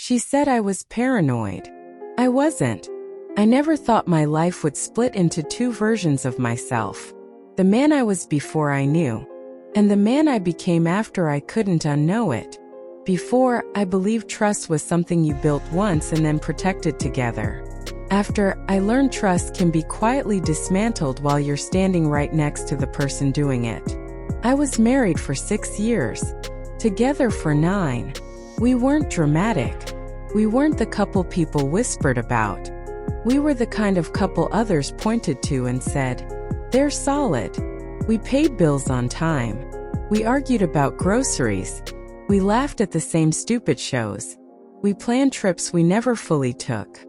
She said I was paranoid. I wasn't. I never thought my life would split into two versions of myself. The man I was before I knew, and the man I became after I couldn't unknow it. Before, I believed trust was something you built once and then protected together. After, I learned trust can be quietly dismantled while you're standing right next to the person doing it. I was married for 6 years. Together for 9. We weren't dramatic. We weren't the couple people whispered about. We were the kind of couple others pointed to and said, "They're solid." We paid bills on time. We argued about groceries. We laughed at the same stupid shows. We planned trips we never fully took.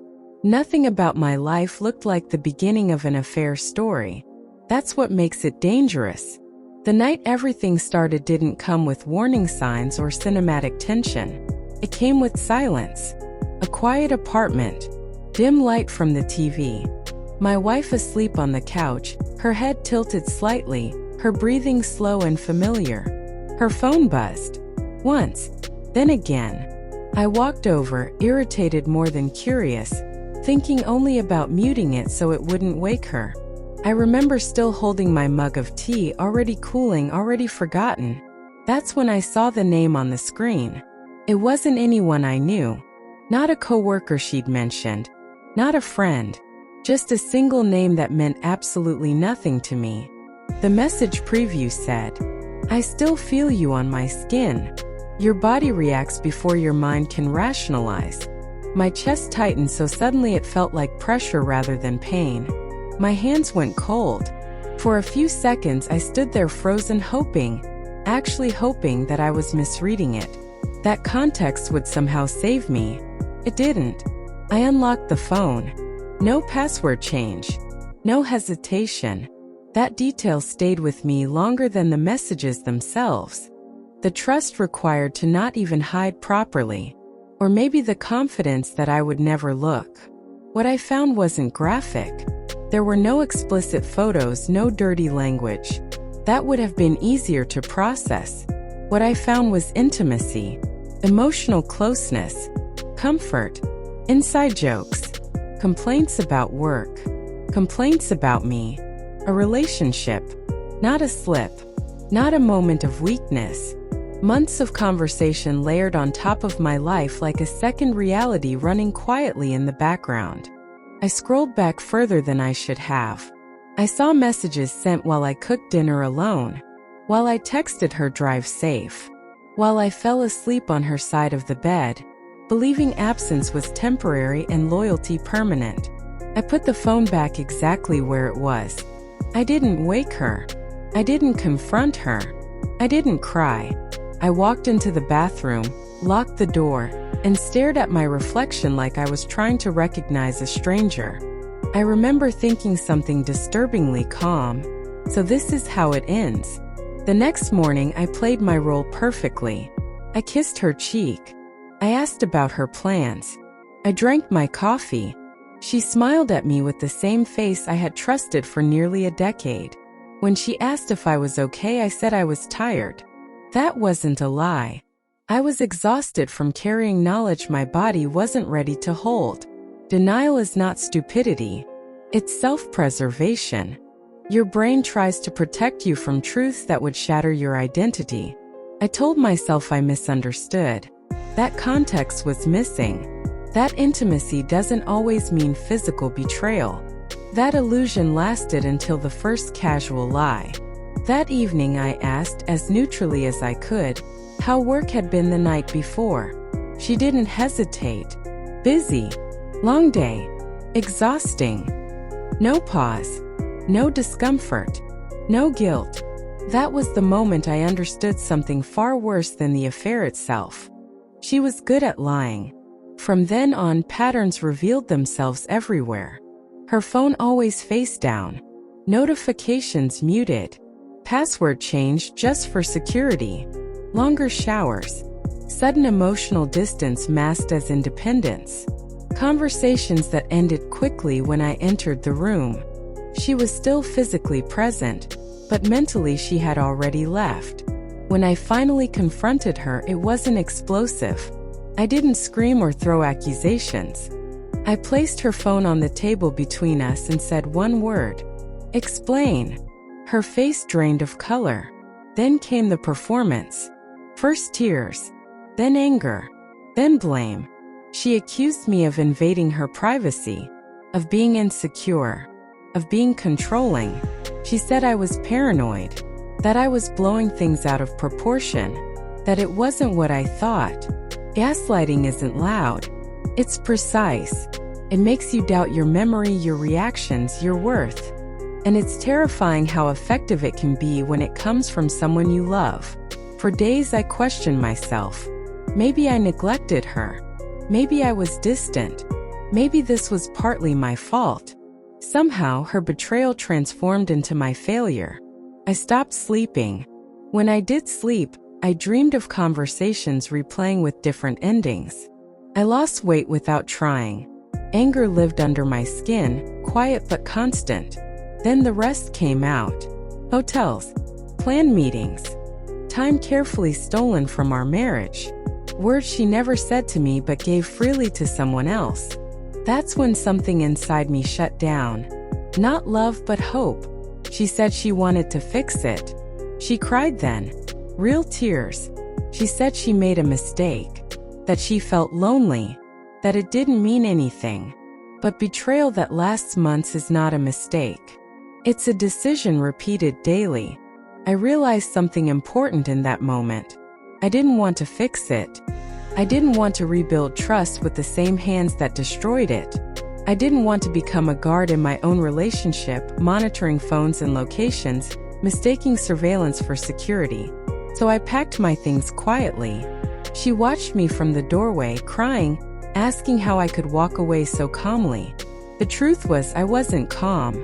Nothing about my life looked like the beginning of an affair story. That's what makes it dangerous. The night everything started didn't come with warning signs or cinematic tension. It came with silence. A quiet apartment. Dim light from the TV. My wife asleep on the couch, her head tilted slightly, her breathing slow and familiar. Her phone buzzed. Once. Then again. I walked over, irritated more than curious, thinking only about muting it so it wouldn't wake her. I remember still holding my mug of tea, already cooling, already forgotten. That's when I saw the name on the screen. It wasn't anyone I knew. Not a coworker she'd mentioned. Not a friend. Just a single name that meant absolutely nothing to me. The message preview said, "I still feel you on my skin." Your body reacts before your mind can rationalize. My chest tightened so suddenly it felt like pressure rather than pain. My hands went cold. For a few seconds I stood there frozen, hoping, actually hoping that I was misreading it. That context would somehow save me. It didn't. I unlocked the phone. No password change. No hesitation. That detail stayed with me longer than the messages themselves. The trust required to not even hide properly. Or maybe the confidence that I would never look. What I found wasn't graphic. There were no explicit photos, no dirty language. That would have been easier to process. What I found was intimacy, emotional closeness, comfort, inside jokes, complaints about work, complaints about me, a relationship, not a slip, not a moment of weakness. Months of conversation layered on top of my life like a second reality running quietly in the background. I scrolled back further than I should have. I saw messages sent while I cooked dinner alone, while I texted her drive safe, while I fell asleep on her side of the bed, believing absence was temporary and loyalty permanent. I put the phone back exactly where it was. I didn't wake her. I didn't confront her. I didn't cry. I walked into the bathroom, locked the door, and stared at my reflection like I was trying to recognize a stranger. I remember thinking something disturbingly calm. So this is how it ends. The next morning I played my role perfectly. I kissed her cheek. I asked about her plans. I drank my coffee. She smiled at me with the same face I had trusted for nearly a decade. When she asked if I was okay, I said I was tired. That wasn't a lie. I was exhausted from carrying knowledge my body wasn't ready to hold. Denial is not stupidity. It's self-preservation. Your brain tries to protect you from truths that would shatter your identity. I told myself I misunderstood. That context was missing. That intimacy doesn't always mean physical betrayal. That illusion lasted until the first casual lie. That evening I asked, as neutrally as I could, how work had been the night before. She didn't hesitate. Busy. Long day. Exhausting. No pause. No discomfort. No guilt. That was the moment I understood something far worse than the affair itself. She was good at lying. From then on, patterns revealed themselves everywhere. Her phone always face down. Notifications muted. Password changed just for security. Longer showers. Sudden emotional distance masked as independence. Conversations that ended quickly when I entered the room. She was still physically present, but mentally she had already left. When I finally confronted her, it wasn't explosive. I didn't scream or throw accusations. I placed her phone on the table between us and said one word: explain. Her face drained of color. Then came the performance. First tears, then anger, then blame. She accused me of invading her privacy, of being insecure, of being controlling. She said I was paranoid, that I was blowing things out of proportion, that it wasn't what I thought. Gaslighting isn't loud. It's precise. It makes you doubt your memory, your reactions, your worth. And it's terrifying how effective it can be when it comes from someone you love. For days I questioned myself. Maybe I neglected her. Maybe I was distant. Maybe this was partly my fault. Somehow her betrayal transformed into my failure. I stopped sleeping. When I did sleep, I dreamed of conversations replaying with different endings. I lost weight without trying. Anger lived under my skin, quiet but constant. Then the rest came out. Hotels, planned meetings, time carefully stolen from our marriage, words she never said to me but gave freely to someone else. That's when something inside me shut down. Not love but hope. She said she wanted to fix it. She cried then. Real tears. She said she made a mistake, that she felt lonely, that it didn't mean anything. But betrayal that lasts months is not a mistake. It's a decision repeated daily. I realized something important in that moment. I didn't want to fix it. I didn't want to rebuild trust with the same hands that destroyed it. I didn't want to become a guard in my own relationship, monitoring phones and locations, mistaking surveillance for security. So I packed my things quietly. She watched me from the doorway, crying, asking how I could walk away so calmly. The truth was I wasn't calm.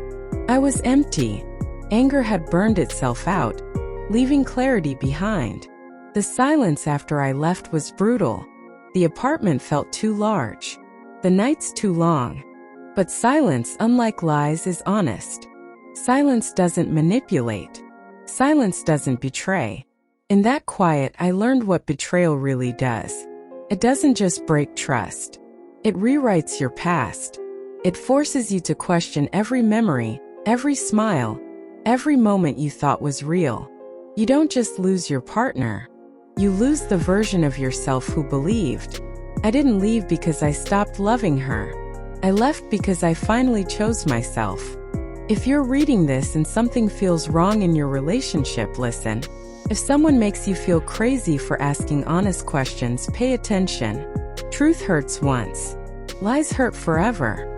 I was empty. Anger had burned itself out, leaving clarity behind. The silence after I left was brutal. The apartment felt too large. The nights too long. But silence, unlike lies, is honest. Silence doesn't manipulate. Silence doesn't betray. In that quiet, I learned what betrayal really does. It doesn't just break trust. It rewrites your past. It forces you to question every memory, every smile, every moment you thought was real. You don't just lose your partner. You lose the version of yourself who believed. I didn't leave because I stopped loving her. I left because I finally chose myself. If you're reading this and something feels wrong in your relationship, listen. If someone makes you feel crazy for asking honest questions, pay attention. Truth hurts once. Lies hurt forever.